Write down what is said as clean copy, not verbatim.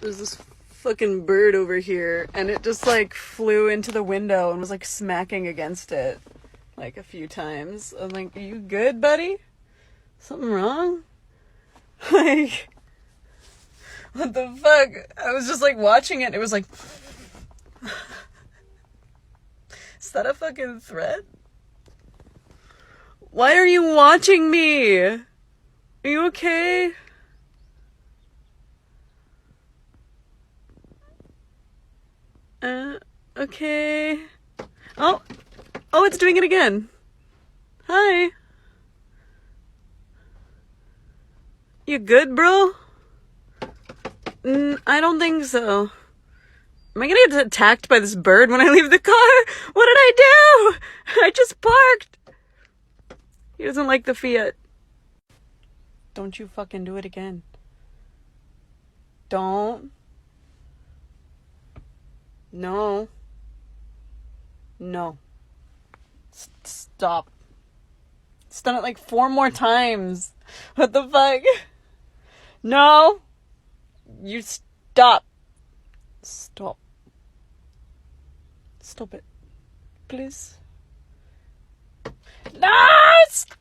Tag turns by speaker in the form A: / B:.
A: There's this fucking bird over here, and it just like flew into the window and was like smacking against it like a few times. I'm like, are you good, buddy? Something wrong? Like, what the fuck? I was just like watching it. It was like, is that a fucking threat? Why are you watching me? Are you okay? Okay. Oh, it's doing it again. Hi. You good, bro? I don't think so. Am I gonna get attacked by this bird when I leave the car? What did I do? I just parked. He doesn't like the Fiat. Don't you fucking do it again. Don't. No. Stop. It's done it like 4 more times. What the fuck? No. You stop. Stop it. Please. No! Stop!